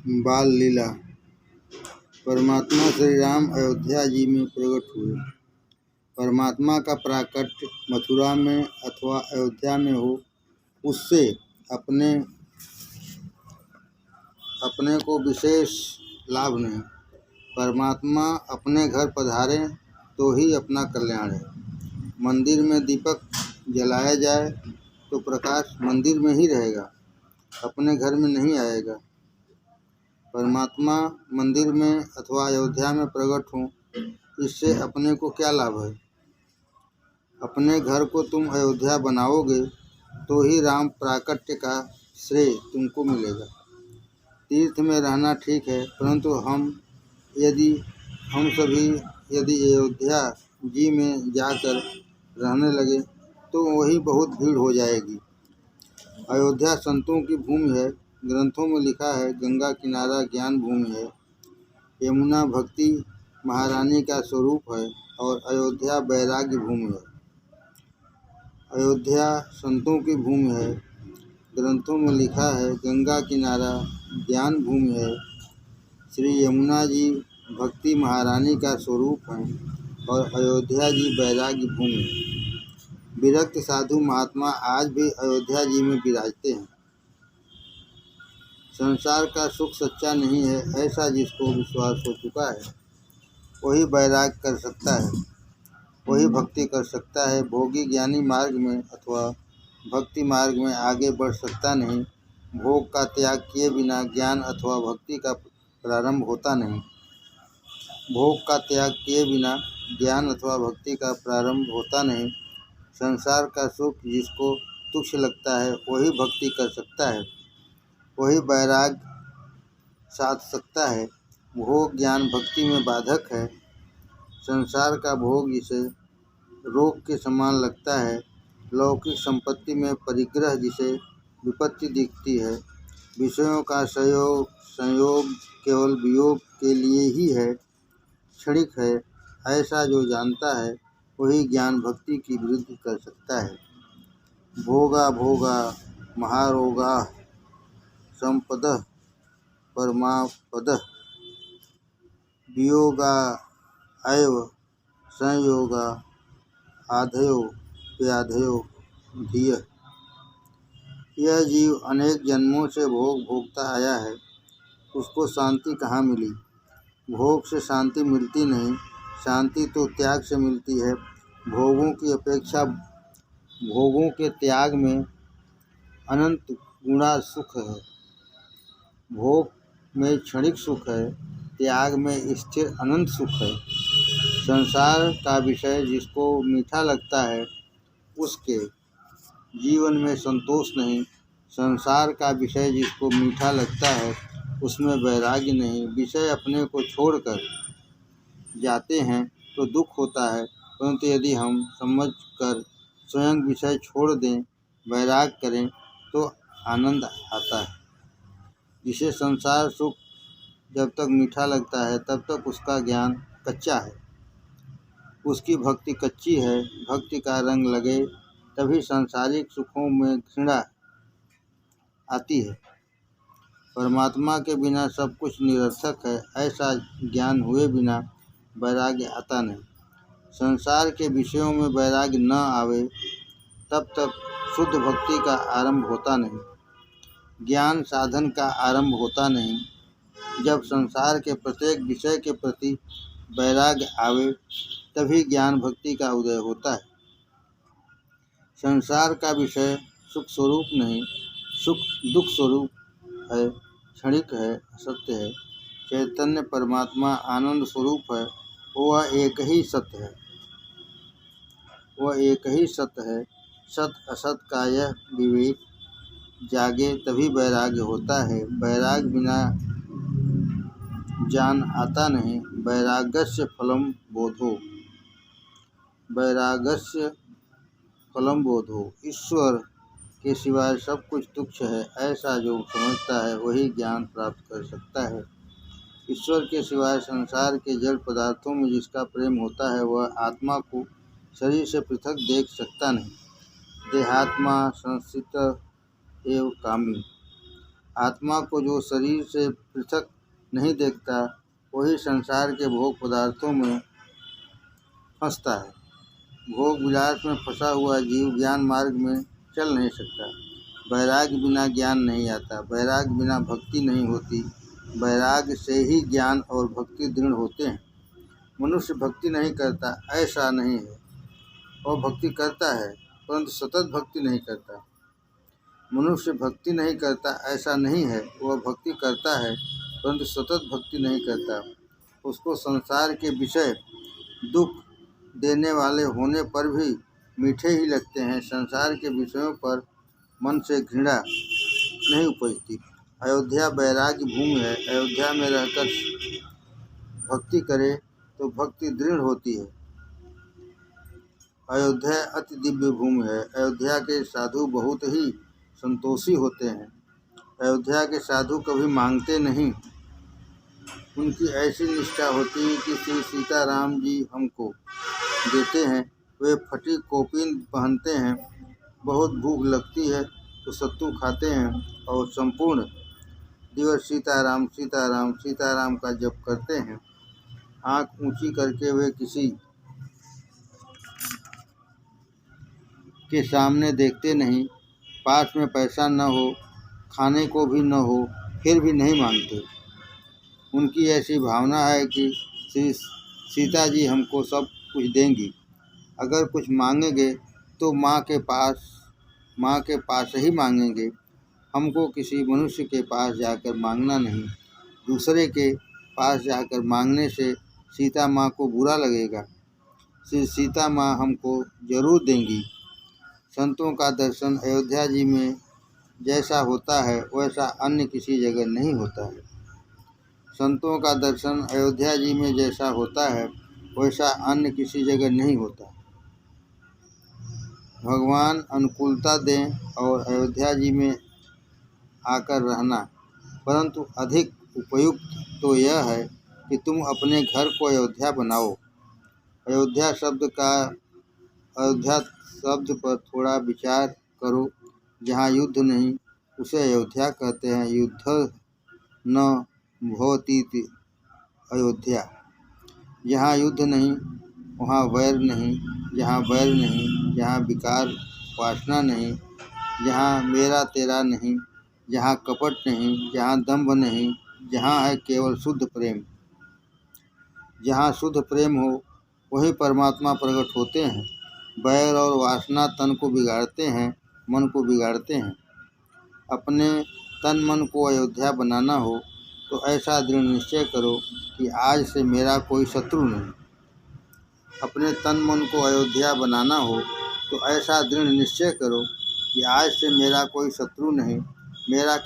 बाल लीला। परमात्मा श्री राम अयोध्या जी में प्रकट हुए। परमात्मा का प्राकट्य मथुरा में अथवा अयोध्या में हो, उससे अपने को विशेष लाभ नहीं। परमात्मा अपने घर पधारे तो ही अपना कल्याण है। मंदिर में दीपक जलाया जाए तो प्रकाश मंदिर में ही रहेगा, अपने घर में नहीं आएगा। परमात्मा मंदिर में अथवा अयोध्या में प्रकट हों, इससे अपने को क्या लाभ है? अपने घर को तुम अयोध्या बनाओगे तो ही राम प्राकट्य का श्रेय तुमको मिलेगा। तीर्थ में रहना ठीक है, परंतु हम सभी यदि अयोध्या जी में जाकर रहने लगे तो वही बहुत भीड़ हो जाएगी। अयोध्या संतों की भूमि है। ग्रंथों में लिखा है, गंगा किनारा ज्ञान भूमि है, यमुना भक्ति महारानी का स्वरूप है और अयोध्या वैराग्य भूमि है। अयोध्या संतों की भूमि है। ग्रंथों में लिखा है, गंगा किनारा ज्ञान भूमि है, श्री यमुना जी भक्ति महारानी का स्वरूप है और अयोध्या जी वैराग्य भूमि है। विरक्त साधु महात्मा आज भी अयोध्या जी में विराजते हैं। संसार का सुख सच्चा नहीं है, ऐसा जिसको विश्वास हो चुका है वही वैराग कर सकता है, वही भक्ति कर सकता है। भोगी ज्ञानी मार्ग में अथवा भक्ति मार्ग में आगे बढ़ सकता नहीं। भोग का त्याग किए बिना ज्ञान अथवा भक्ति का प्रारंभ होता नहीं। भोग का त्याग किए बिना ज्ञान अथवा भक्ति का प्रारंभ होता नहीं। संसार का सुख जिसको तुच्छ लगता है वही भक्ति कर सकता है, वही वैराग साध सकता है। भोग ज्ञान भक्ति में बाधक है। संसार का भोग जिसे रोग के समान लगता है, लौकिक संपत्ति में परिग्रह जिसे विपत्ति दिखती है, विषयों का संयोग केवल वियोग के लिए ही है, क्षणिक है, ऐसा जो जानता है वही ज्ञान भक्ति की वृद्धि कर सकता है। भोगा भोगा महारोगा संपदः परमापदः वियोगा एव संयोगा आधयो व्याधयो धियः। यह जीव अनेक जन्मों से भोग भोगता आया है, उसको शांति कहाँ मिली? भोग से शांति मिलती नहीं, शांति तो त्याग से मिलती है। भोगों की अपेक्षा भोगों के त्याग में अनंत गुणा सुख है। भोग में क्षणिक सुख है, त्याग में स्थिर अनंत सुख है। संसार का विषय जिसको मीठा लगता है उसके जीवन में संतोष नहीं। संसार का विषय जिसको मीठा लगता है उसमें वैराग्य नहीं। विषय अपने को छोड़कर जाते हैं तो दुख होता है, परंतु यदि हम समझकर स्वयं विषय छोड़ दें, वैराग करें तो आनंद आता है। जिसे संसार सुख जब तक मीठा लगता है तब तक उसका ज्ञान कच्चा है, उसकी भक्ति कच्ची है। भक्ति का रंग लगे तभी सांसारिक सुखों में घृणा आती है। परमात्मा के बिना सब कुछ निरर्थक है, ऐसा ज्ञान हुए बिना वैराग्य आता नहीं। संसार के विषयों में वैराग्य न आवे तब तक शुद्ध भक्ति का आरंभ होता नहीं, ज्ञान साधन का आरंभ होता नहीं। जब संसार के प्रत्येक विषय के प्रति वैराग्य आवे तभी ज्ञान भक्ति का उदय होता है। संसार का विषय सुख स्वरूप नहीं, सुख दुख स्वरूप है, क्षणिक है, असत्य है। चैतन्य परमात्मा आनंद स्वरूप है, वह एक ही सत्य है, वह एक ही सत्य है। सत असत का यह विवेक जागे तभी वैराग्य होता है। वैराग बिना ज्ञान आता नहीं। वैराग्यस्य फलम बोधो, वैराग्यस्य फलम बोधो। ईश्वर के सिवाय सब कुछ तुच्छ है, ऐसा जो समझता है वही ज्ञान प्राप्त कर सकता है। ईश्वर के सिवाय संसार के जड़ पदार्थों में जिसका प्रेम होता है वह आत्मा को शरीर से पृथक देख सकता नहीं। देहात्मा संस्थित एवं कामी। आत्मा को जो शरीर से पृथक नहीं देखता, वही संसार के भोग पदार्थों में फंसता है। भोग विलास में फंसा हुआ जीव ज्ञान मार्ग में चल नहीं सकता। वैराग्य बिना ज्ञान नहीं आता, वैराग्य बिना भक्ति नहीं होती। वैराग्य से ही ज्ञान और भक्ति दृढ़ होते हैं। मनुष्य भक्ति नहीं करता ऐसा नहीं है, वह भक्ति करता है परंतु सतत भक्ति नहीं करता। मनुष्य भक्ति नहीं करता ऐसा नहीं है, वह भक्ति करता है परंतु सतत भक्ति नहीं करता। उसको संसार के विषय दुख देने वाले होने पर भी मीठे ही लगते हैं। संसार के विषयों पर मन से घृणा नहीं उपजती। अयोध्या वैराग्य भूमि है। अयोध्या में रहकर भक्ति करे तो भक्ति दृढ़ होती है। अयोध्या अति दिव्य भूमि है। अयोध्या के साधु बहुत ही संतोषी होते हैं। अयोध्या के साधु कभी मांगते नहीं। उनकी ऐसी निष्ठा होती है कि श्री सीताराम जी हमको देते हैं। वे फटी कोपीन पहनते हैं। बहुत भूख लगती है तो सत्तू खाते हैं और संपूर्ण दिवस सीताराम सीताराम सीताराम का जप करते हैं। आँख ऊंची करके वे किसी के सामने देखते नहीं। पास में पैसा न हो, खाने को भी न हो, फिर भी नहीं मांगते। उनकी ऐसी भावना है कि श्री सीता जी हमको सब कुछ देंगी। अगर कुछ मांगेंगे तो माँ के पास ही मांगेंगे। हमको किसी मनुष्य के पास जाकर मांगना नहीं। दूसरे के पास जाकर मांगने से सीता माँ को बुरा लगेगा। श्री सीता माँ हमको जरूर देंगी। संतों का दर्शन अयोध्या जी में जैसा होता है वैसा अन्य किसी जगह नहीं होता है। संतों का दर्शन अयोध्या जी में जैसा होता है वैसा अन्य किसी जगह नहीं होता। भगवान अनुकूलता दें और अयोध्या जी में आकर रहना, परंतु अधिक उपयुक्त तो यह है कि तुम अपने घर को अयोध्या बनाओ। अयोध्या शब्द पर थोड़ा विचार करो। जहाँ युद्ध नहीं उसे अयोध्या कहते हैं। युद्ध न भवतीति अयोध्या। जहाँ युद्ध नहीं वहाँ वैर नहीं। जहाँ वैर नहीं, जहाँ विकार वासना नहीं, जहाँ मेरा तेरा नहीं, जहाँ कपट नहीं, जहाँ दंभ नहीं, जहाँ है केवल शुद्ध प्रेम। जहाँ शुद्ध प्रेम हो वही परमात्मा प्रकट होते हैं। बैर और वासना तन को बिगाड़ते हैं, मन को बिगाड़ते हैं। अपने तन मन को अयोध्या बनाना हो तो ऐसा दृढ़ निश्चय करो कि आज से मेरा कोई शत्रु नहीं। अपने तन मन को अयोध्या बनाना हो तो ऐसा दृढ़ निश्चय करो कि आज से मेरा कोई शत्रु नहीं। मेरा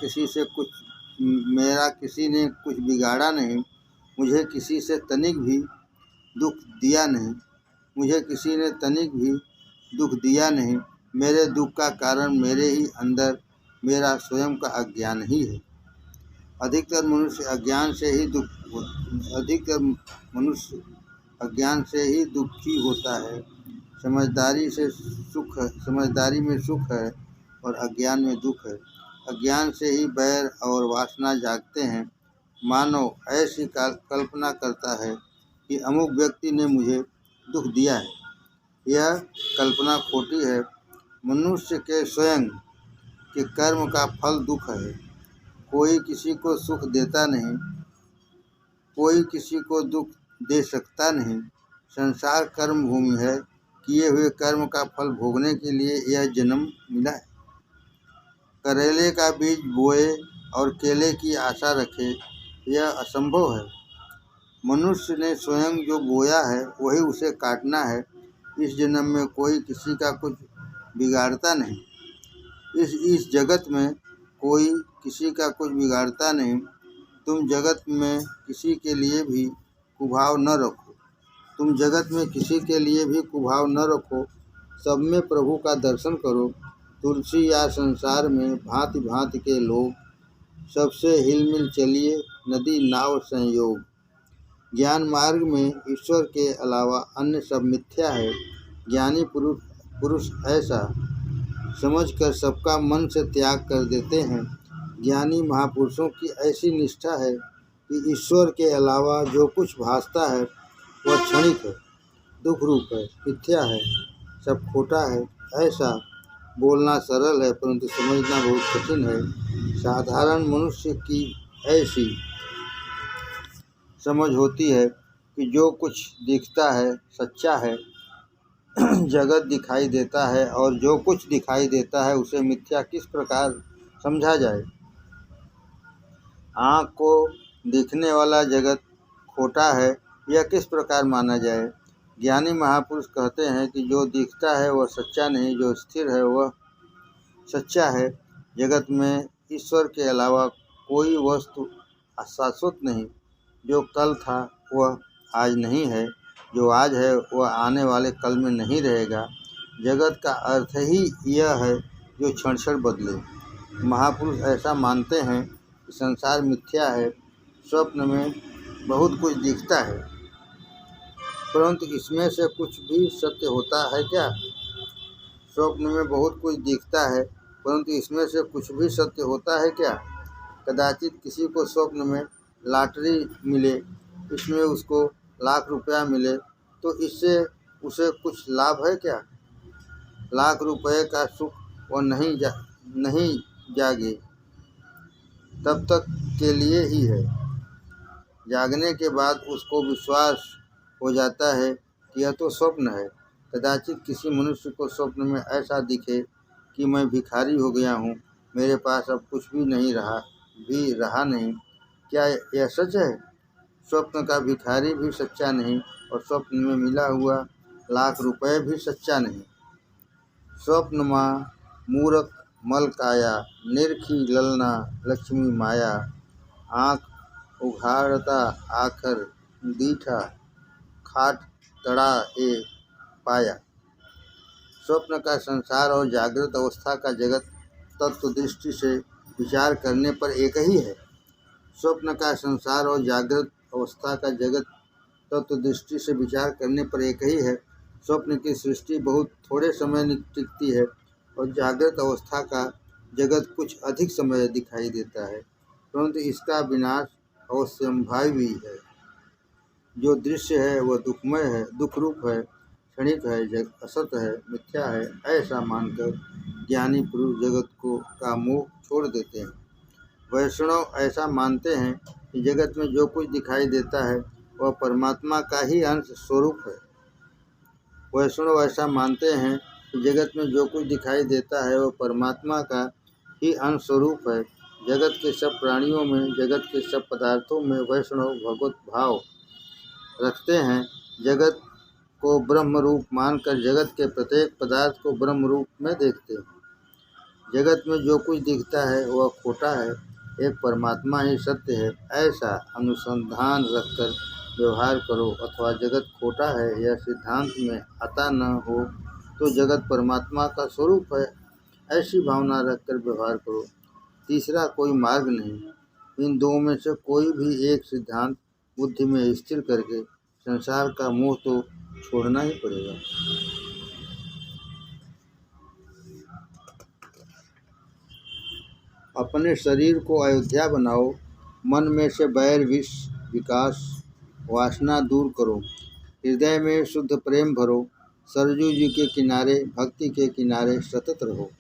किसी ने कुछ बिगाड़ा नहीं। मुझे किसी से तनिक भी दुख दिया नहीं। मुझे किसी ने तनिक भी दुख दिया नहीं। मेरे दुख का कारण मेरे ही अंदर मेरा स्वयं का अज्ञान ही है। अधिकतर मनुष्य अज्ञान से ही दुखी होता है। समझदारी में सुख है और अज्ञान में दुख है। अज्ञान से ही बैर और वासना जागते हैं। मानव ऐसी कल्पना करता है कि अमुक व्यक्ति ने मुझे दुख दिया है। यह कल्पना खोटी है। मनुष्य के स्वयं के कर्म का फल दुख है। कोई किसी को सुख देता नहीं, कोई किसी को दुख दे सकता नहीं। संसार कर्म भूमि है। किए हुए कर्म का फल भोगने के लिए यह जन्म मिला है। करेले का बीज बोए और केले की आशा रखे, यह असंभव है। मनुष्य ने स्वयं जो बोया है वही उसे काटना है। इस जन्म में कोई किसी का कुछ बिगाड़ता नहीं। इस जगत में कोई किसी का कुछ बिगाड़ता नहीं। तुम जगत में किसी के लिए भी कुभाव न रखो। सब में प्रभु का दर्शन करो। तुलसी या संसार में भांति भांति के लोग, सबसे हिलमिल चलिए नदी नाव संयोग। ज्ञान मार्ग में ईश्वर के अलावा अन्य सब मिथ्या है। ज्ञानी पुरुष ऐसा समझकर सबका मन से त्याग कर देते हैं। ज्ञानी महापुरुषों की ऐसी निष्ठा है कि ईश्वर के अलावा जो कुछ भासता है वह क्षणिक है, दुख रूप है, मिथ्या है, सब खोटा है। ऐसा बोलना सरल है परंतु समझना बहुत कठिन है। साधारण मनुष्य की ऐसी समझ होती है कि जो कुछ दिखता है सच्चा है, जगत दिखाई देता है और जो कुछ दिखाई देता है उसे मिथ्या किस प्रकार समझा जाए। आँख को दिखने वाला जगत खोटा है यह किस प्रकार माना जाए। ज्ञानी महापुरुष कहते हैं कि जो दिखता है वह सच्चा नहीं, जो स्थिर है वह सच्चा है। जगत में ईश्वर के अलावा कोई वस्तु शाश्वत नहीं। जो कल था वह आज नहीं है, जो आज है वह आने वाले कल में नहीं रहेगा। जगत का अर्थ ही यह है जो क्षण क्षण बदले। महापुरुष ऐसा मानते हैं कि संसार मिथ्या है। स्वप्न में बहुत कुछ दिखता है परंतु इसमें से कुछ भी सत्य होता है क्या। स्वप्न में बहुत कुछ दिखता है परंतु इसमें से कुछ भी सत्य होता है क्या। कदाचित किसी को स्वप्न में लॉटरी मिले, इसमें उसको लाख रुपया मिले, तो इससे उसे कुछ लाभ है क्या। लाख रुपये का सुख वह नहीं जागे तब तक के लिए ही है। जागने के बाद उसको विश्वास हो जाता है कि यह तो स्वप्न है। कदाचित किसी मनुष्य को स्वप्न में ऐसा दिखे कि मैं भिखारी हो गया हूँ, मेरे पास अब कुछ भी रहा नहीं। क्या यह सच है। स्वप्न का भिखारी भी सच्चा नहीं और स्वप्न में मिला हुआ लाख रुपए भी सच्चा नहीं। स्वप्न माँ मूरख मल काया, निरखी ललना लक्ष्मी माया। आँख उघाड़ता आखर दीठा, खाट तड़ा ए पाया। स्वप्न का संसार और जागृत अवस्था का जगत तत्व दृष्टि से विचार करने पर एक ही है। स्वप्न का संसार और जागृत अवस्था का जगत तत्व दृष्टि से विचार करने पर एक ही है। स्वप्न की सृष्टि बहुत थोड़े समय टिकती है और जागृत अवस्था का जगत कुछ अधिक समय दिखाई देता है, परंतु इसका विनाश अवश्यंभावी है। जो दृश्य है वह दुखमय है, दुख रूप है, क्षणिक है, असत है, मिथ्या है। ऐसा मानकर ज्ञानी पुरुष जगत का मोह छोड़ देते हैं। वैष्णव ऐसा मानते हैं कि जगत में जो कुछ दिखाई देता है वह परमात्मा का ही अंश स्वरूप है। वैष्णव ऐसा मानते हैं कि जगत में जो कुछ दिखाई देता है वह परमात्मा का ही अंश स्वरूप है। जगत के सब प्राणियों में, जगत के सब पदार्थों में वैष्णव भगवत भाव रखते हैं। जगत को ब्रह्म रूप मानकर जगत के प्रत्येक पदार्थ को ब्रह्म रूप में देखते हैं। जगत में जो कुछ दिखता है वह खोटा है, एक परमात्मा ही सत्य है। ऐसा अनुसंधान रखकर व्यवहार करो, अथवा जगत खोटा है यह सिद्धांत में आता न हो तो जगत परमात्मा का स्वरूप है, ऐसी भावना रखकर व्यवहार करो। तीसरा कोई मार्ग नहीं। इन दो में से कोई भी एक सिद्धांत बुद्धि में स्थिर करके संसार का मोह तो छोड़ना ही पड़ेगा। अपने शरीर को अयोध्या बनाओ, मन में से बैर विष विकास वासना दूर करो, हृदय में शुद्ध प्रेम भरो, सरजू जी के किनारे भक्ति के किनारे सतत रहो।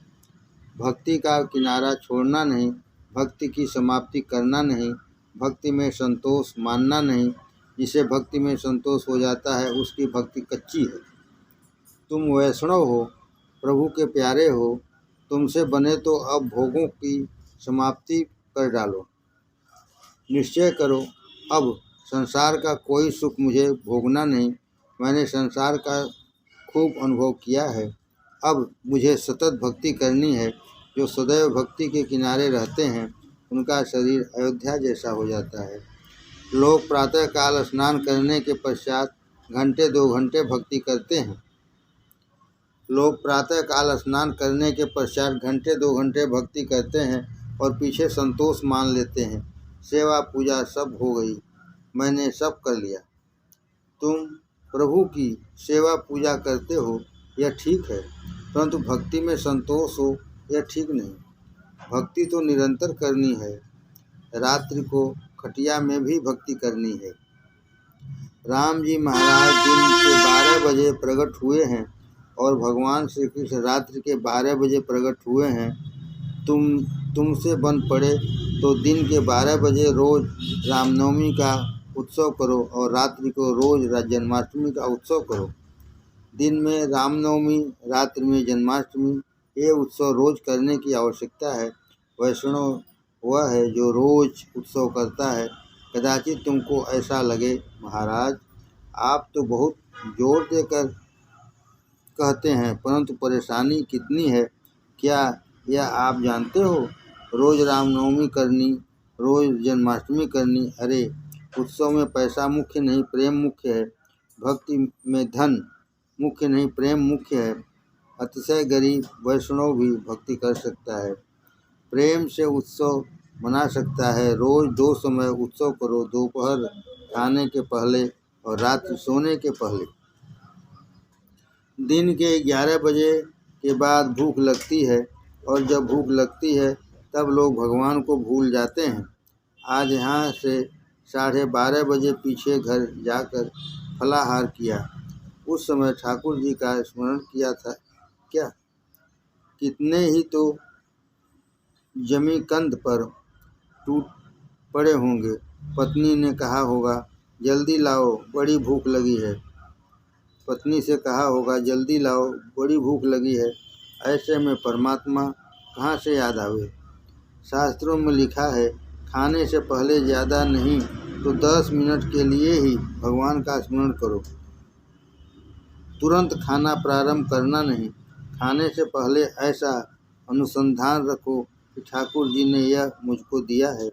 भक्ति का किनारा छोड़ना नहीं, भक्ति की समाप्ति करना नहीं, भक्ति में संतोष मानना नहीं। जिसे भक्ति में संतोष हो जाता है उसकी भक्ति कच्ची है। तुम वैष्णव हो, प्रभु के प्यारे हो, तुमसे बने तो अब भोगों की समाप्ति कर डालो। निश्चय करो अब संसार का कोई सुख मुझे भोगना नहीं। मैंने संसार का खूब अनुभव किया है, अब मुझे सतत भक्ति करनी है। जो सदैव भक्ति के किनारे रहते हैं उनका शरीर अयोध्या जैसा हो जाता है। लोग प्रातः काल स्नान करने के पश्चात घंटे 2 घंटे भक्ति करते हैं। लोग प्रातः काल स्नान करने के पश्चात घंटे 2 घंटे भक्ति करते हैं और पीछे संतोष मान लेते हैं। सेवा पूजा सब हो गई, मैंने सब कर लिया। तुम प्रभु की सेवा पूजा करते हो यह ठीक है, परंतु भक्ति में संतोष हो यह ठीक नहीं। भक्ति तो निरंतर करनी है। रात्रि को खटिया में भी भक्ति करनी है। राम जी महाराज दिन के 12 बजे प्रकट हुए हैं और भगवान श्री कृष्ण रात्रि के 12 बजे प्रकट हुए हैं। तुमसे बन पड़े तो दिन के 12 बजे रोज रामनवमी का उत्सव करो और रात्रि को रोज जन्माष्टमी का उत्सव करो। दिन में रामनवमी, रात्रि में जन्माष्टमी, ये उत्सव रोज करने की आवश्यकता है। वैष्णव वह है जो रोज उत्सव करता है। कदाचित तुमको ऐसा लगे, महाराज आप तो बहुत जोर देकर कहते हैं, परंतु परेशानी कितनी है क्या यह आप जानते हो? रोज रामनवमी करनी, रोज जन्माष्टमी करनी। अरे उत्सव में पैसा मुख्य नहीं, प्रेम मुख्य है। भक्ति में धन मुख्य नहीं, प्रेम मुख्य है। अतिशय गरीब वैष्णव भी भक्ति कर सकता है, प्रेम से उत्सव मना सकता है। रोज 2 समय उत्सव करो, दोपहर खाने के पहले और रात्रि सोने के पहले। दिन के 11 बजे के बाद भूख लगती है और जब भूख लगती है तब लोग भगवान को भूल जाते हैं। आज यहाँ से 12:30 बजे पीछे घर जाकर फलाहार किया। उस समय ठाकुर जी का स्मरण किया था क्या? कितने ही तो जमी कंध पर टूट पड़े होंगे। पत्नी ने कहा होगा, जल्दी लाओ बड़ी भूख लगी है। पत्नी से कहा होगा, जल्दी लाओ बड़ी भूख लगी है। ऐसे में परमात्मा कहाँ से याद आवे? शास्त्रों में लिखा है, खाने से पहले ज़्यादा नहीं तो 10 मिनट के लिए ही भगवान का स्मरण करो। तुरंत खाना प्रारंभ करना नहीं। खाने से पहले ऐसा अनुसंधान रखो कि ठाकुर जी ने यह मुझको दिया है।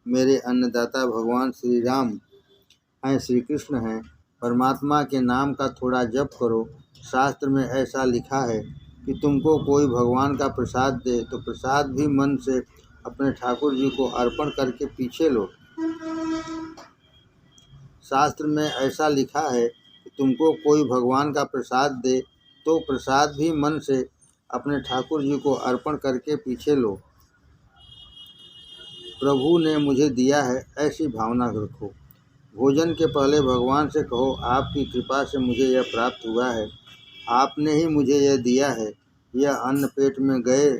मेरे अन्नदाता भगवान श्री राम हैं, श्री कृष्ण हैं। परमात्मा के नाम का थोड़ा जप करो। शास्त्र में ऐसा लिखा है कि तुमको कोई भगवान का प्रसाद दे तो प्रसाद भी मन से अपने ठाकुर जी को अर्पण करके पीछे लो। शास्त्र में ऐसा लिखा है कि तुमको कोई भगवान का प्रसाद दे तो प्रसाद भी मन से अपने ठाकुर जी को अर्पण करके पीछे लो। प्रभु ने मुझे दिया है, ऐसी भावना रखो। भोजन के पहले भगवान से कहो, आपकी कृपा से मुझे यह प्राप्त हुआ है, आपने ही मुझे यह दिया है। यह अन्न पेट में गए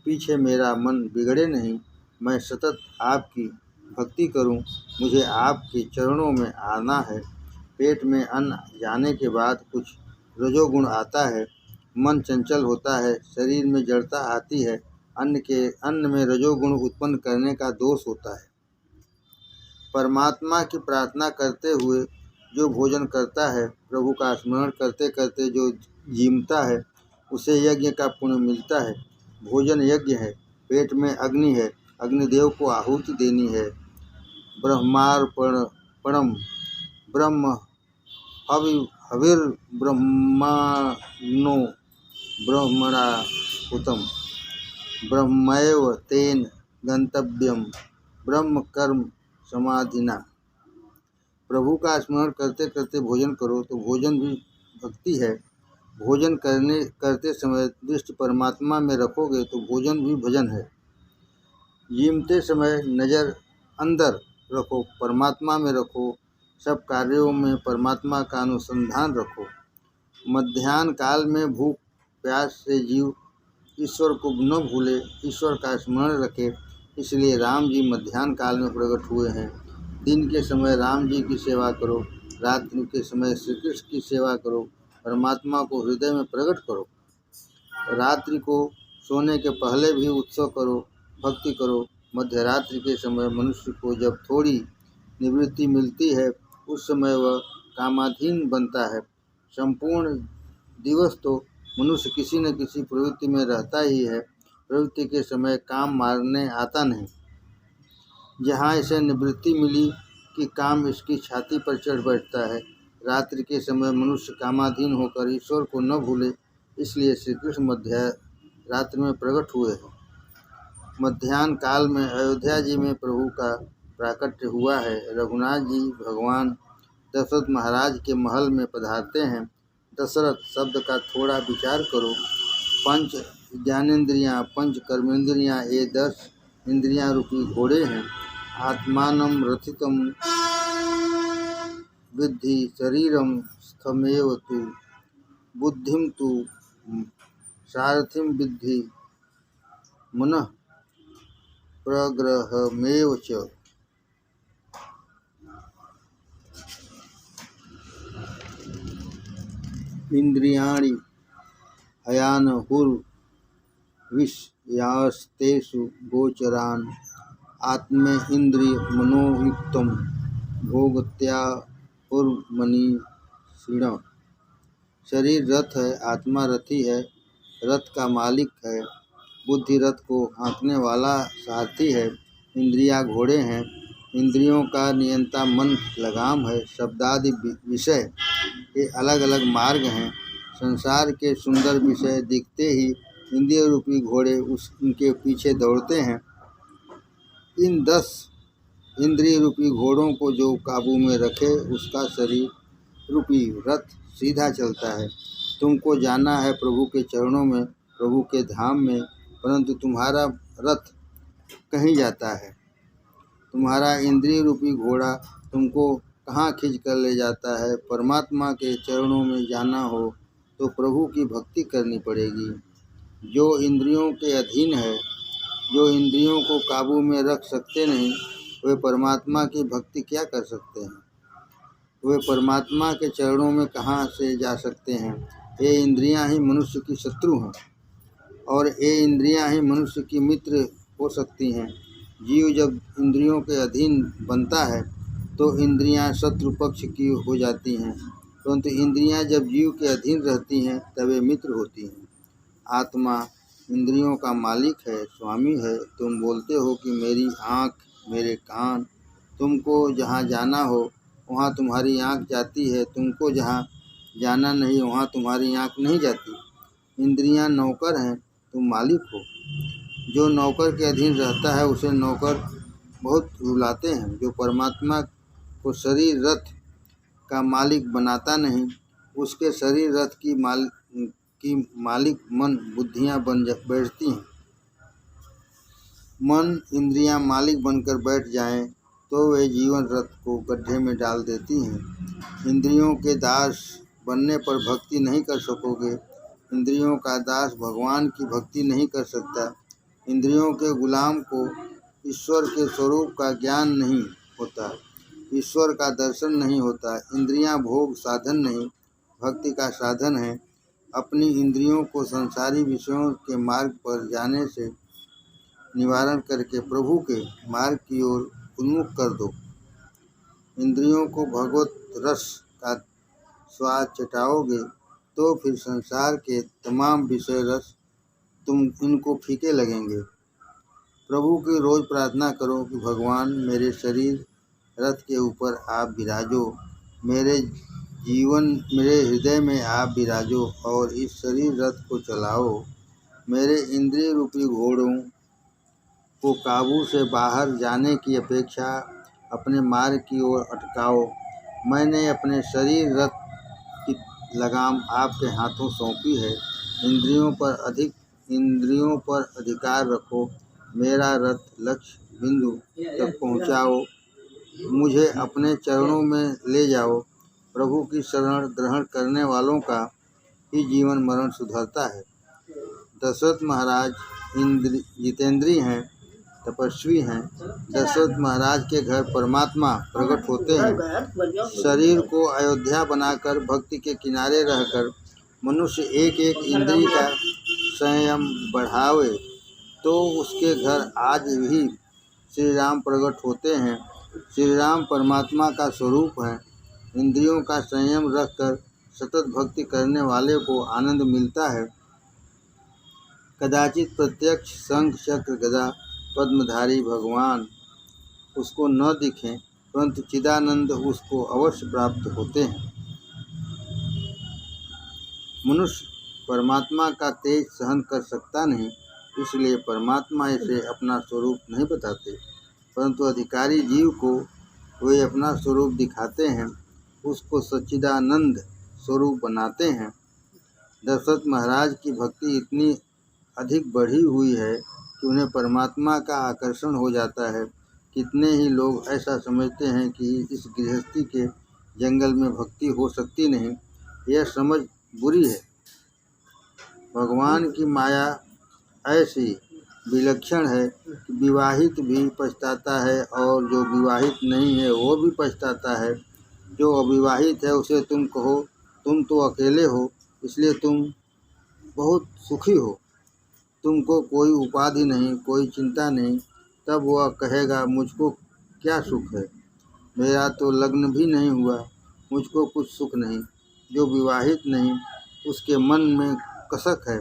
पीछे मेरा मन बिगड़े नहीं। मैं सतत आपकी भक्ति करूं, मुझे आपके चरणों में आना है। पेट में अन्न जाने के बाद कुछ रजोगुण आता है, मन चंचल होता है, शरीर में जड़ता आती है। अन्न में रजोगुण उत्पन्न करने का दोष होता है। परमात्मा की प्रार्थना करते हुए जो भोजन करता है, प्रभु का स्मरण करते करते जो जीमता है, उसे यज्ञ का पुण्य मिलता है। भोजन यज्ञ है, पेट में अग्नि है, अग्निदेव को आहुति देनी है। ब्रह्मार्पणम ब्रह्म हविर्ब्रह्मणो ब्रह्मणा हुतम ब्रह्मैव तेन गंतव्यम ब्रह्म कर्म समाधिना। प्रभु का स्मरण करते करते भोजन करो तो भोजन भी भक्ति है। भोजन करते समय दृष्टि परमात्मा में रखोगे तो भोजन भी भजन है। जीमते समय नज़र अंदर रखो, परमात्मा में रखो। सब कार्यों में परमात्मा का अनुसंधान रखो। मध्याह्न काल में भूख प्यास से जीव ईश्वर को न भूले, ईश्वर का स्मरण रखे। इसलिए राम जी मध्याह्न काल में प्रकट हुए हैं। दिन के समय राम जी की सेवा करो, रात्रि के समय श्री कृष्ण की सेवा करो। परमात्मा को हृदय में प्रकट करो। रात्रि को सोने के पहले भी उत्सव करो, भक्ति करो। मध्य रात्रि के समय मनुष्य को जब थोड़ी निवृत्ति मिलती है, उस समय वह कामाधीन बनता है। संपूर्ण दिवस तो मनुष्य किसी न किसी प्रवृत्ति में रहता ही है। प्रवृत्ति के समय काम मारने आता नहीं। जहाँ इसे निवृत्ति मिली कि काम इसकी छाती पर चढ़ बैठता है। रात्रि के समय मनुष्य कामाधीन होकर ईश्वर को न भूले, इसलिए श्री कृष्ण मध्य रात्रि में प्रकट हुए हैं। मध्याह्न काल में अयोध्या जी में प्रभु का प्राकट्य हुआ है। रघुनाथ जी भगवान दशरथ महाराज के महल में पधारते हैं। दशरथ शब्द का थोड़ा विचार करो। पंच ज्ञानेन्द्रियाँ, पंच कर्मेंद्रियाँ, ये 10 इंद्रियाँ रूपी घोड़े हैं। आत्मानं रथितं विद्धि शरीरं स्थमेव तु, बुद्धिं तु सारथिं विद्धि मनः प्रग्रहमेव च। इंद्रियाणि हयानहुर्विषयास्तेषु गोचरान् आत्मेन्द्रियमनोयुक्तं भोगत्याहुर्मनीषिणः। शरीर रथ है, आत्मा रथी है, रथ का मालिक है, बुद्धि रथ को हाँकने वाला सारथी है, इंद्रियां घोड़े हैं, इंद्रियों का नियंता मन लगाम है, शब्दादि विषय ये अलग अलग मार्ग हैं। संसार के सुंदर विषय दिखते ही इंद्रिय रूपी घोड़े उनके पीछे दौड़ते हैं। इन 10 इंद्रिय रूपी घोड़ों को जो काबू में रखे उसका शरीर रूपी रथ सीधा चलता है। तुमको जाना है प्रभु के चरणों में, प्रभु के धाम में, परंतु तुम्हारा रथ कहीं जाता है। तुम्हारा इंद्रिय रूपी घोड़ा तुमको कहाँ खींच कर ले जाता है। परमात्मा के चरणों में जाना हो तो प्रभु की भक्ति करनी पड़ेगी। जो इंद्रियों के अधीन है, जो इंद्रियों को काबू में रख सकते नहीं, वे परमात्मा की भक्ति क्या कर सकते हैं। वे परमात्मा के चरणों में कहाँ से जा सकते हैं। ये इंद्रियां ही मनुष्य की शत्रु हैं और ये इंद्रियां ही मनुष्य की मित्र हो सकती हैं। जीव जब इंद्रियों के अधीन बनता है तो इंद्रियां शत्रु पक्ष की हो जाती हैं, परंतु इंद्रियां जब जीव के अधीन रहती हैं तब वे मित्र होती हैं। आत्मा इंद्रियों का मालिक है, स्वामी है। तुम बोलते हो कि मेरी आँख, मेरे कान, तुमको जहाँ जाना हो वहाँ तुम्हारी आँख जाती है, तुमको जहाँ जाना नहीं वहाँ तुम्हारी आँख नहीं जाती। इंद्रियां नौकर हैं, तुम मालिक हो। जो नौकर के अधीन रहता है उसे नौकर बहुत रुलाते हैं। जो परमात्मा को शरीर रथ का मालिक बनाता नहीं, उसके शरीर रथ की मालिक मन बुद्धियां बन बैठती हैं। मन इंद्रियां मालिक बनकर बैठ जाएं तो वे जीवन रथ को गड्ढे में डाल देती हैं। इंद्रियों के दास बनने पर भक्ति नहीं कर सकोगे। इंद्रियों का दास भगवान की भक्ति नहीं कर सकता। इंद्रियों के गुलाम को ईश्वर के स्वरूप का ज्ञान नहीं होता, ईश्वर का दर्शन नहीं होता। इंद्रियां भोग साधन नहीं, भक्ति का साधन है। अपनी इंद्रियों को संसारी विषयों के मार्ग पर जाने से निवारण करके प्रभु के मार्ग की ओर उन्मुख कर दो। इंद्रियों को भगवत रस का स्वाद चटाओगे तो फिर संसार के तमाम विषय रस तुम इनको फीके लगेंगे। प्रभु की रोज प्रार्थना करो कि भगवान मेरे शरीर रथ के ऊपर आप विराजो, मेरे हृदय में आप विराजो और इस शरीर रथ को चलाओ। मेरे इंद्रिय रूपी घोड़ों को काबू से बाहर जाने की अपेक्षा अपने मार्ग की ओर अटकाओ। मैंने अपने शरीर रथ की लगाम आपके हाथों सौंपी है। इंद्रियों पर अधिकार रखो। मेरा रथ लक्ष्य बिंदु तक पहुँचाओ। मुझे अपने चरणों में ले जाओ। प्रभु की शरण ग्रहण करने वालों का ही जीवन मरण सुधरता है। दशरथ महाराज जितेंद्रिय हैं, तपस्वी हैं। दशरथ महाराज के घर परमात्मा प्रकट होते हैं। शरीर को अयोध्या बनाकर भक्ति के किनारे रहकर मनुष्य एक एक इंद्रिय का संयम बढ़ावे तो उसके घर आज भी श्री राम प्रकट होते हैं। श्री राम परमात्मा का स्वरूप है। इंद्रियों का संयम रखकर सतत भक्ति करने वाले को आनंद मिलता है। कदाचित प्रत्यक्ष शंख चक्र गदा पद्मधारी भगवान उसको न दिखें, परंतु चिदानंद उसको अवश्य प्राप्त होते हैं। मनुष्य परमात्मा का तेज सहन कर सकता नहीं, इसलिए परमात्मा इसे अपना स्वरूप नहीं बताते, परंतु अधिकारी जीव को वे अपना स्वरूप दिखाते हैं, उसको सच्चिदानंद स्वरूप बनाते हैं। दशरथ महाराज की भक्ति इतनी अधिक बढ़ी हुई है कि उन्हें परमात्मा का आकर्षण हो जाता है। कितने ही लोग ऐसा समझते हैं कि इस गृहस्थी के जंगल में भक्ति हो सकती नहीं। यह समझ बुरी है। भगवान की माया ऐसी विलक्षण है कि विवाहित भी पछताता है और जो विवाहित नहीं है वो भी पछताता है। जो अविवाहित है उसे तुम कहो तुम तो अकेले हो इसलिए तुम बहुत सुखी हो, तुमको कोई उपाधि नहीं, कोई चिंता नहीं, तब वह कहेगा मुझको क्या सुख है, मेरा तो लग्न भी नहीं हुआ, मुझको कुछ सुख नहीं। जो विवाहित नहीं उसके मन में कसक है,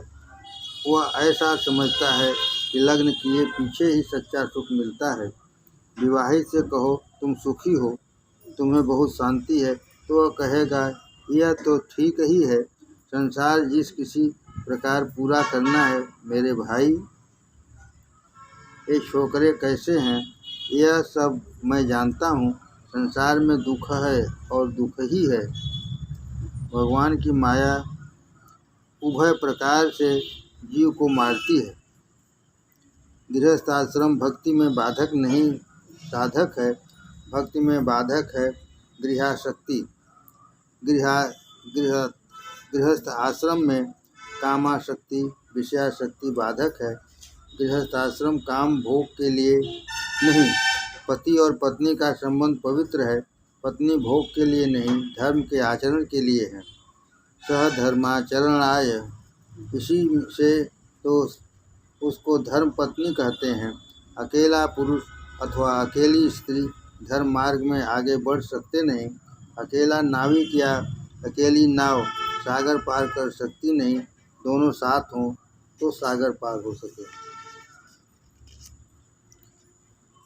वह ऐसा समझता है कि लग्न किए पीछे ही सच्चा सुख मिलता है। विवाहित से कहो तुम सुखी हो, तुम्हें बहुत शांति है, तो वह कहेगा यह तो ठीक ही है, संसार जिस किसी प्रकार पूरा करना है। मेरे भाई ये छोकरे कैसे हैं यह सब मैं जानता हूँ। संसार में दुख है और दुख ही है। भगवान की माया उभय प्रकार से जीव को मारती है। गृहस्थ आश्रम भक्ति में बाधक नहीं साधक है। भक्ति में बाधक है गृहाशक्ति। गृहस्थ आश्रम में कामाशक्ति विषयाशक्ति बाधक है। गृहस्थ आश्रम काम भोग के लिए नहीं, पति और पत्नी का संबंध पवित्र है। पत्नी भोग के लिए नहीं, धर्म के आचरण के लिए है। सहधर्माचरणाय, इसी से तो उसको धर्म पत्नी कहते हैं। अकेला पुरुष अथवा अकेली स्त्री धर्म मार्ग में आगे बढ़ सकते नहीं। अकेला नाविक या अकेली नाव सागर पार कर सकती नहीं। दोनों साथ हों तो सागर पार हो सके।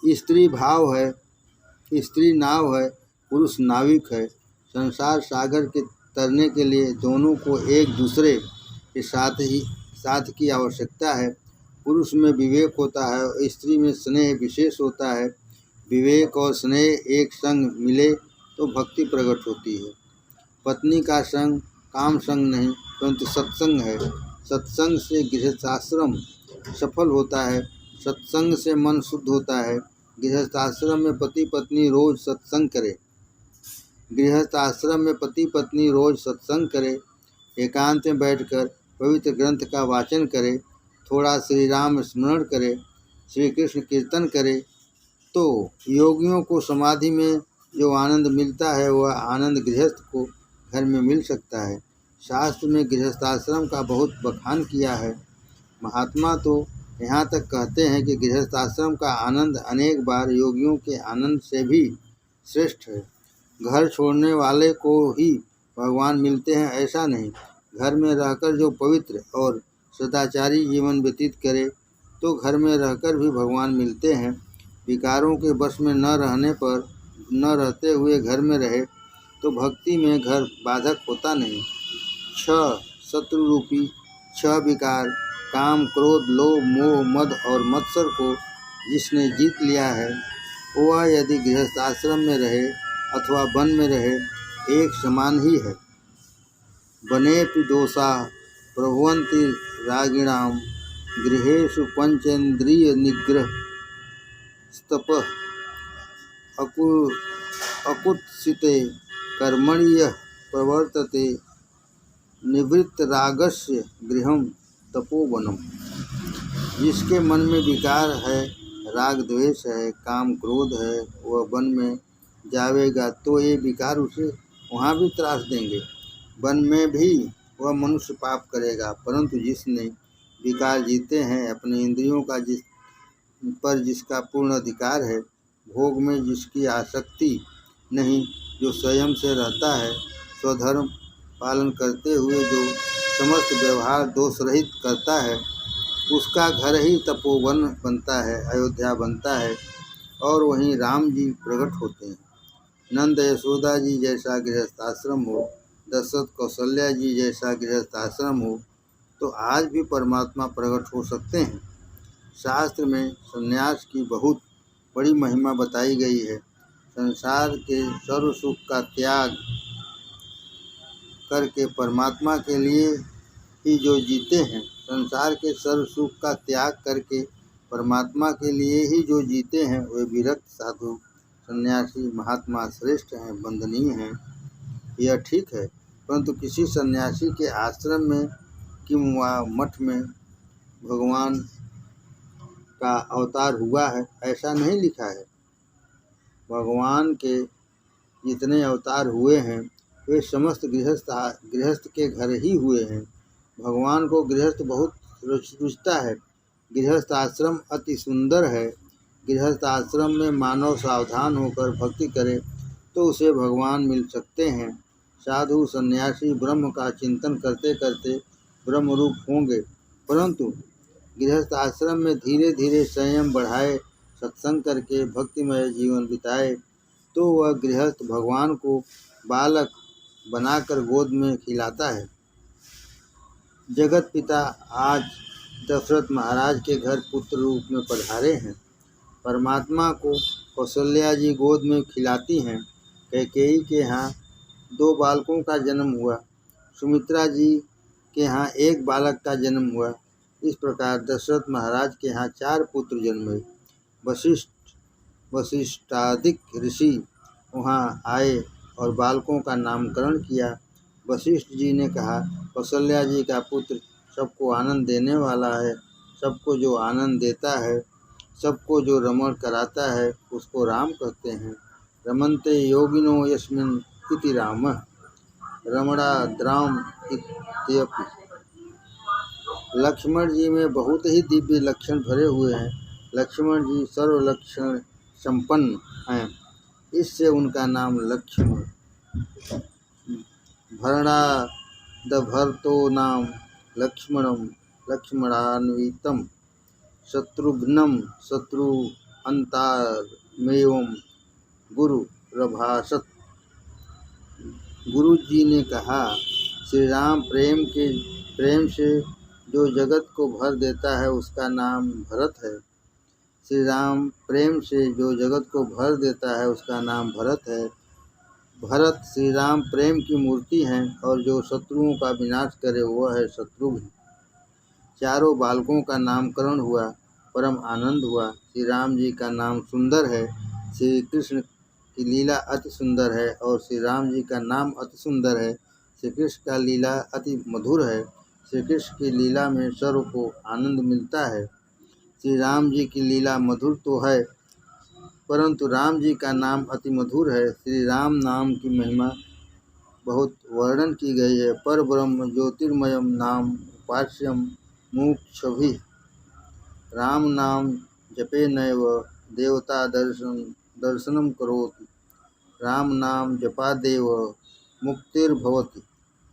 स्त्री भाव है, स्त्री नाव है, पुरुष नाविक है। संसार सागर के तरने के लिए दोनों को एक दूसरे के साथ की आवश्यकता है। पुरुष में विवेक होता है और स्त्री में स्नेह विशेष होता है। विवेक और स्नेह एक संग मिले तो भक्ति प्रकट होती है। पत्नी का संग काम संग नहीं परंतु सत्संग है। सत्संग से गृहस्थाश्रम सफल होता है। सत्संग से मन शुद्ध होता है। गृहस्थ आश्रम में पति पत्नी रोज सत्संग करे। गृहस्थ आश्रम में पति पत्नी रोज सत्संग करे। एकांत में बैठकर पवित्र ग्रंथ का वाचन करे, थोड़ा श्री राम स्मरण करे, श्री कृष्ण कीर्तन करे, तो योगियों को समाधि में जो आनंद मिलता है वह आनंद गृहस्थ को घर में मिल सकता है। शास्त्र में गृहस्थाश्रम का बहुत बखान किया है। महात्मा तो यहाँ तक कहते हैं कि गृहस्थाश्रम का आनंद अनेक बार योगियों के आनंद से भी श्रेष्ठ है। घर छोड़ने वाले को ही भगवान मिलते हैं ऐसा नहीं। घर में रहकर जो पवित्र और सदाचारी जीवन व्यतीत करे तो घर में रहकर भी भगवान मिलते हैं। विकारों के वश में न रहते हुए घर में रहे तो भक्ति में घर बाधक होता नहीं। 6 शत्रु रूपी 6 विकार काम क्रोध लोभ मोह मद और मत्सर को जिसने जीत लिया है वह यदि गृहस्थ आश्रम में रहे अथवा वन में रहे एक समान ही है। वनेपि दोषा प्रभवन्ति रागिणां गृहेषु पंचेन्द्रिय निग्रह स्तपः अकुत्सिते कर्मणि यः प्रवर्तते निवृत्तरागस्य गृहं तपोवनम। जिसके मन में विकार है, राग द्वेष है, काम क्रोध है, वह वन में जावेगा तो ये विकार उसे वहाँ भी त्रास देंगे। वन में भी वह मनुष्य पाप करेगा, परंतु जिसने विकार जीते हैं, अपने इंद्रियों का जिसका पूर्ण अधिकार है, भोग में जिसकी आसक्ति नहीं, जो स्वयं से रहता है, स्वधर्म पालन करते हुए जो समस्त व्यवहार दोष रहित करता है, उसका घर ही तपोवन बनता है, अयोध्या बनता है और वहीं राम जी प्रकट होते हैं। नंद यशोदा जी जैसा गृहस्थाश्रम हो, दशरथ कौशल्या जी जैसा गृहस्थाश्रम हो तो आज भी परमात्मा प्रकट हो सकते हैं। शास्त्र में संन्यास की बहुत बड़ी महिमा बताई गई है। संसार के सर्व सुख का त्याग करके परमात्मा के लिए ही जो जीते हैं संसार के सर्व सुख का त्याग करके परमात्मा के लिए ही जो जीते हैं वे विरक्त साधु सन्यासी महात्मा श्रेष्ठ हैं, वंदनीय हैं। यह ठीक है, परंतु किसी सन्यासी के आश्रम में कि मठ में भगवान का अवतार हुआ है, ऐसा नहीं लिखा है। भगवान के जितने अवतार हुए हैं वे समस्त गृहस्थ के घर ही हुए हैं। भगवान को गृहस्थ बहुत रुचता है। गृहस्थ आश्रम अति सुंदर है। गृहस्थ आश्रम में मानव सावधान होकर भक्ति करे तो उसे भगवान मिल सकते हैं। साधु सन्यासी ब्रह्म का चिंतन करते करते ब्रह्म रूप होंगे, परंतु गृहस्थ आश्रम में धीरे धीरे संयम बढ़ाए, सत्संग करके भक्तिमय जीवन बिताए तो वह गृहस्थ भगवान को बालक बनाकर गोद में खिलाता है। जगत पिता आज दशरथ महाराज के घर पुत्र रूप में पधारे हैं। परमात्मा को कौशल्या जी गोद में खिलाती हैं। कैकेयी के यहाँ 2 बालकों का जन्म हुआ। सुमित्रा जी के यहाँ 1 बालक का जन्म हुआ। इस प्रकार दशरथ महाराज के यहाँ 4 पुत्र जन्मे। वशिष्ठादिक ऋषि वहाँ आए और बालकों का नामकरण किया। वशिष्ठ जी ने कहा, कौशल्या जी का पुत्र सबको आनंद देने वाला है। सबको जो आनंद देता है, सबको जो रमण कराता है, उसको राम कहते हैं। रमन्ते योगिनो यस्मिन् इति रामः रमणाद्राम इत्यपि। लक्ष्मण जी में बहुत ही दिव्य लक्षण भरे हुए हैं। लक्ष्मण जी सर्व लक्षण संपन्न हैं, इससे उनका नाम लक्ष्मण। भरणादभर्तो नाम लक्ष्मणं लक्ष्मणान्वितं शत्रुघ्नं शत्रुअन्तारमेवं गुरुरभाषत। गुरु जी ने कहा, श्री राम प्रेम से जो जगत को भर देता है उसका नाम भरत है। श्री राम प्रेम से जो जगत को भर देता है उसका नाम भरत है। भरत श्री राम प्रेम की मूर्ति हैं और जो शत्रुओं का विनाश करे वह है शत्रुघ्न। 4 बालकों का नामकरण हुआ, परम आनंद हुआ। श्री राम जी का नाम सुंदर है। श्री कृष्ण की लीला अति सुंदर है और श्री राम जी का नाम अति सुंदर है। श्री कृष्ण का लीला अति मधुर है। श्री कृष्ण की लीला में सर्व को आनंद मिलता है। श्री राम जी की लीला मधुर तो है, परंतु राम जी का नाम अति मधुर है। श्री राम नाम की महिमा बहुत वर्णन की गई है। पर ब्रह्म ज्योतिर्मयम नाम उपास्यम मोक्षभिः। राम नाम जपे नैव देवता दर्शनम करोति। राम नाम जपादेव मुक्तिर्भवति।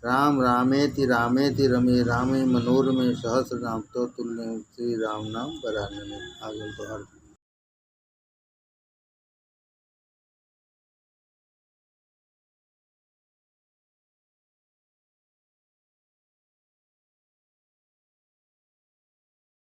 राम रामेति रामेति रमे रामे मनोरमे सहस्रनाम तत्तुल्यं श्री राम नाम वरानने। आगे तो